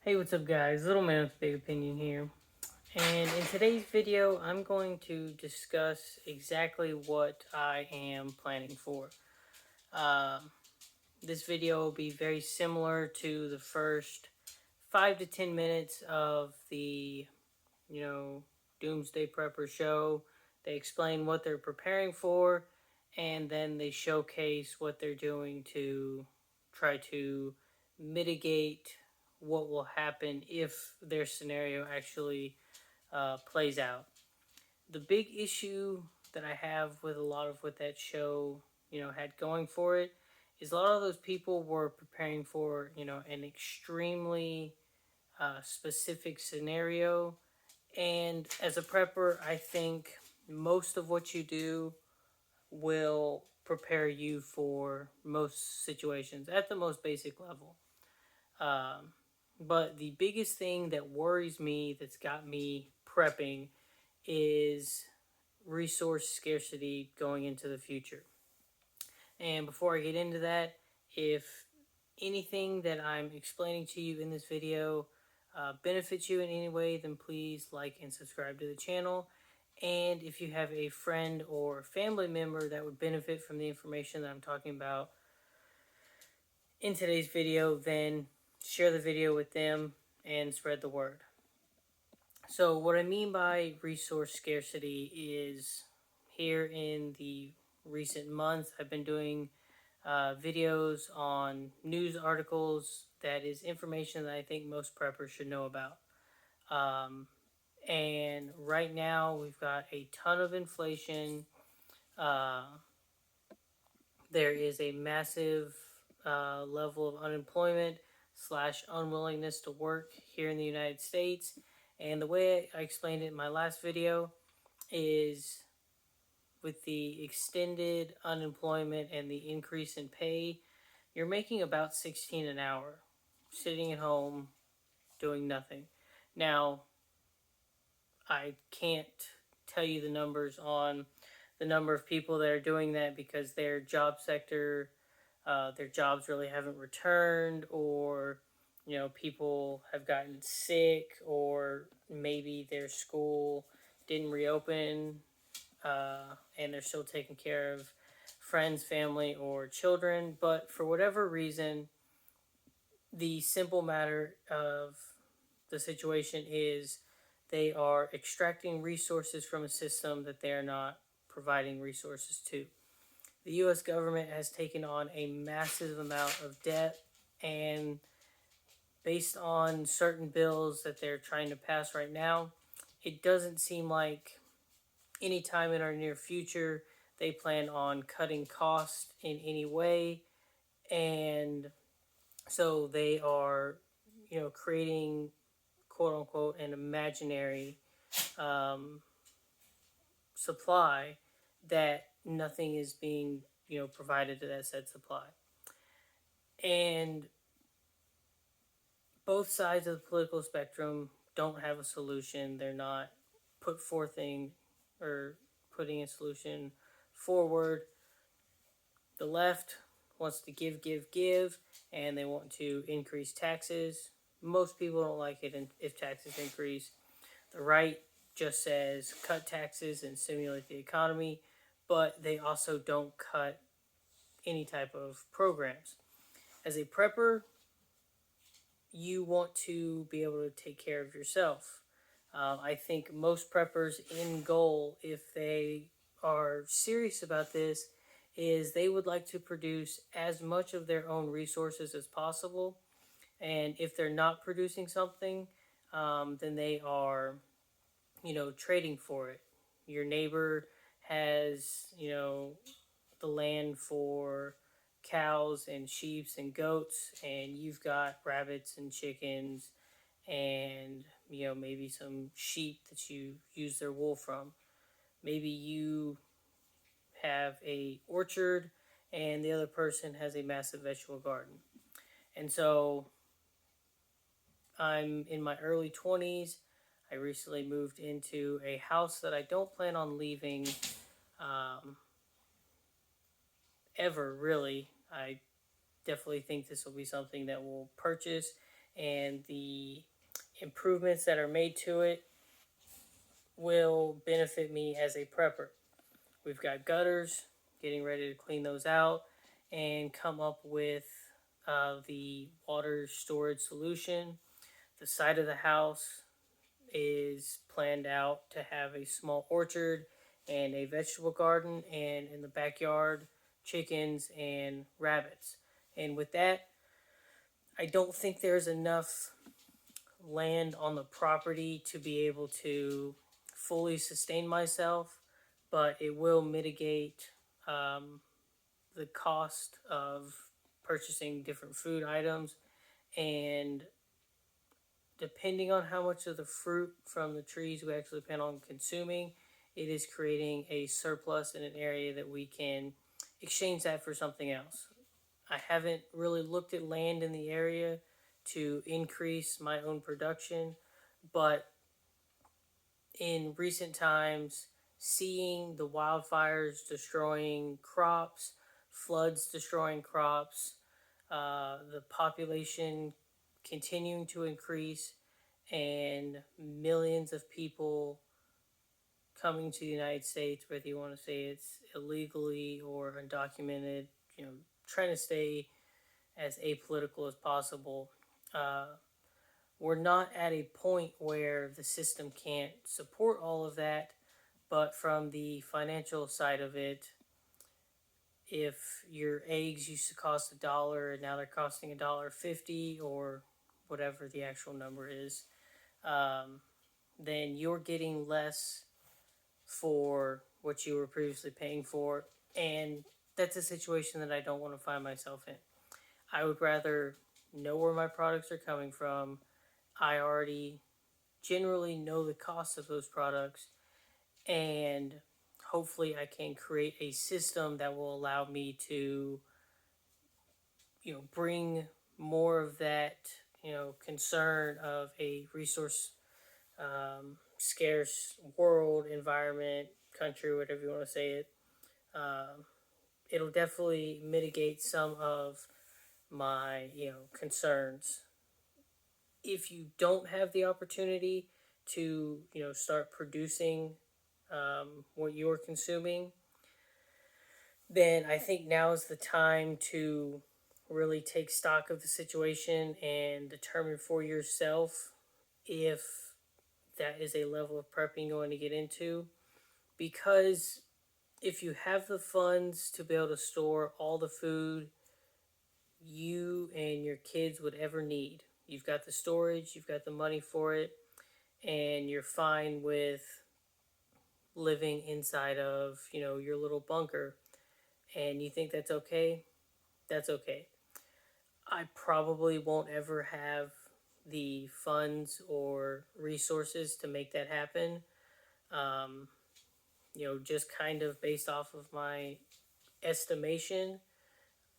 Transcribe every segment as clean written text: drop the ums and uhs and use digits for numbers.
Hey, what's up guys? Little man with big opinion here. And in today's video, I'm going to discuss exactly what I am planning for. Um, this video will be very similar to the first 5 to 10 minutes of the, Doomsday Prepper show. They explain what they're preparing for, and then they showcase what they're doing to try to mitigate what will happen if their scenario actually plays out. The big issue that I have with a lot of what that show, had going for it is a lot of those people were preparing for, an extremely specific scenario. And as a prepper, I think most of what you do will prepare you for most situations at the most basic level. Um, but the biggest thing that worries me, that's got me prepping, is resource scarcity going into the future. And before I get into that, if anything that I'm explaining to you in this video benefits you in any way, then please like and subscribe to the channel. And if you have a friend or family member that would benefit from the information that I'm talking about in today's video, then share the video with them and spread the word. So what I mean by resource scarcity is, here in the recent months, I've been doing videos on news articles that is information that I think most preppers should know about. And right now we've got a ton of inflation. Uh, there is a massive level of unemployment slash unwillingness to work here in the United States. And the way I explained it in my last video is, with the extended unemployment and the increase in pay, you're making about 16 an hour, sitting at home doing nothing. Now, I can't tell you the numbers on the number of people that are doing that, because their job sector, their jobs really haven't returned, or people have gotten sick, or maybe their school didn't reopen, and they're still taking care of friends, family, or children. But for whatever reason, the simple matter of the situation is they are extracting resources from a system that they are not providing resources to. The US government has taken on a massive amount of debt, and based on certain bills that they're trying to pass right now, it doesn't seem like anytime in our near future they plan on cutting costs in any way. And so they are, creating, quote unquote, an imaginary um, supply, that nothing is being, provided to that said supply. And both sides of the political spectrum don't have a solution. They're not put forthing or putting a solution forward. The left wants to give, and they want to increase taxes. Most people don't like it if taxes increase. The right just says cut taxes and stimulate the economy, but they also don't cut any type of programs. As a prepper, you want to be able to take care of yourself. I think most preppers' end goal, if they are serious about this, is they would like to produce as much of their own resources as possible. And if they're not producing something, then they are, trading for it. Your neighbor has, the land for cows and sheep and goats, and you've got rabbits and chickens, and maybe some sheep that you use their wool from. Maybe you have a orchard, and the other person has a massive vegetable garden. And so I'm in my early 20s. I recently moved into a house that I don't plan on leaving um, ever, really. I definitely think this will be something that we'll purchase and the improvements that are made to it will benefit me as a prepper. We've got gutters, getting ready to clean those out and come up with the water storage solution. The side of the house is planned out to have a small orchard and a vegetable garden, and in the backyard, chickens and rabbits. And with that, I don't think there's enough land on the property to be able to fully sustain myself, but it will mitigate um, the cost of purchasing different food items. And depending on how much of the fruit from the trees we actually plan on consuming, it is creating a surplus in an area that we can exchange that for something else. I haven't really looked at land in the area to increase my own production, but in recent times, seeing the wildfires destroying crops, floods destroying crops, the population continuing to increase, and millions of people coming to the United States, whether you want to say it's illegally or undocumented, trying to stay as apolitical as possible. Uh, we're not at a point where the system can't support all of that, but from the financial side of it, if your eggs used to cost $1 and now they're costing $1.50 or whatever the actual number is, um, then you're getting less for what you were previously paying for. And that's a situation that I don't want to find myself in. I would rather know where my products are coming from. I already generally know the cost of those products, and hopefully I can create a system that will allow me to bring more of that concern of a resource scarce world, environment, country, whatever you want to say it. um, it'll definitely mitigate some of my concerns. If you don't have the opportunity to start producing what you're consuming, then I think now is the time to really take stock of the situation and determine for yourself if that is a level of prepping you want to get into. Because if you have the funds to be able to store all the food you and your kids would ever need, you've got the storage, you've got the money for it, and you're fine with living inside of your little bunker, and you think that's okay, that's okay. I probably won't ever have the funds or resources to make that happen. Um, just kind of based off of my estimation,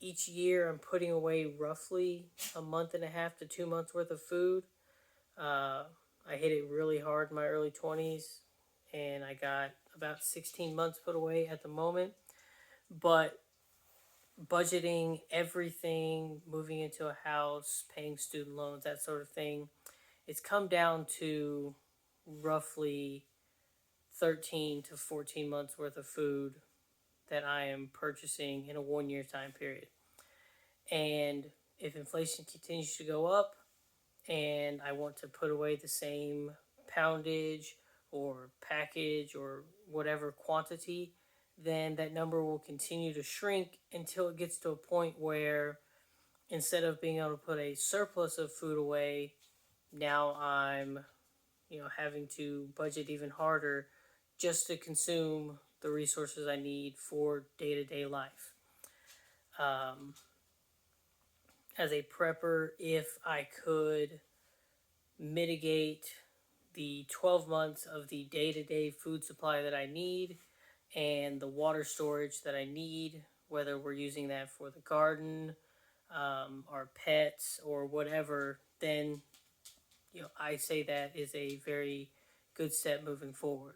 each year I'm putting away roughly a month and a half to 2 months worth of food. Uh, I hit it really hard in my early 20s, and I got about 16 months put away at the moment. But budgeting everything, moving into a house, paying student loans, that sort of thing, it's come down to roughly 13 to 14 months worth of food that I am purchasing in a 1 year time period. And if inflation continues to go up and I want to put away the same poundage or package or whatever quantity, then that number will continue to shrink until it gets to a point where instead of being able to put a surplus of food away, now I'm having to budget even harder just to consume the resources I need for day-to-day life. Um, as a prepper, if I could mitigate the 12 months of the day-to-day food supply that I need and the water storage that I need, whether we're using that for the garden, our pets, or whatever, then I say that is a very good step moving forward.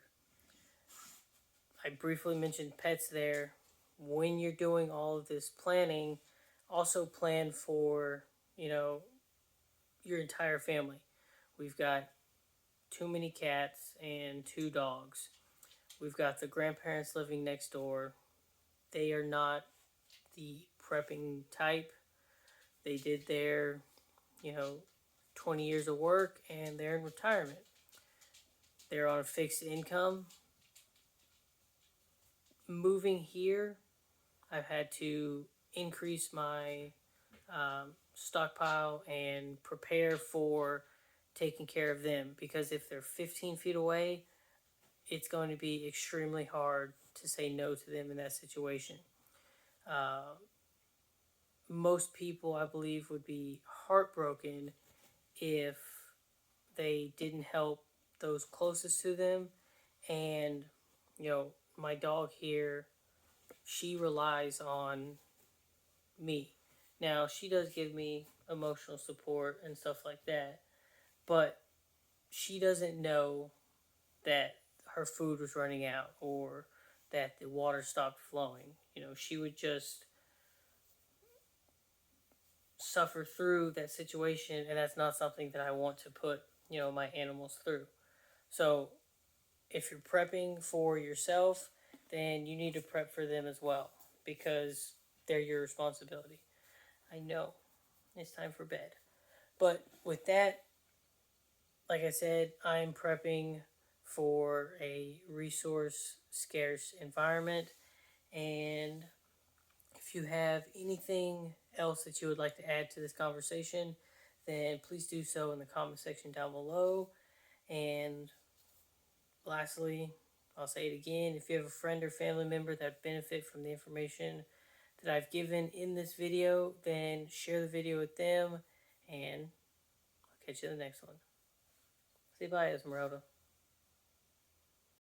I briefly mentioned pets there. When you're doing all of this planning, also plan for, your entire family. We've got too many cats and 2 dogs. We've got the grandparents living next door. They are not the prepping type. They did their, you know, 20 years of work and they're in retirement. They're on a fixed income. Moving here, I've had to increase my stockpile and prepare for taking care of them, because if they're 15 feet away, it's going to be extremely hard to say no to them in that situation. Uh, Most people, I believe, would be heartbroken if they didn't help those closest to them. And, my dog here, she relies on me. Now, she does give me emotional support and stuff like that, but she doesn't know that her food was running out or that the water stopped flowing. She would just suffer through that situation, and that's not something that I want to put, my animals through. So, if you're prepping for yourself, then you need to prep for them as well, because they're your responsibility. I know it's time for bed. But with that, like I said, I'm prepping for a resource scarce environment. And if you have anything else that you would like to add to this conversation, then please do so in the comment section down below. And lastly, I'll say it again, if you have a friend or family member that benefit from the information that I've given in this video, then share the video with them, and I'll catch you in the next one. Say bye, Esmeralda.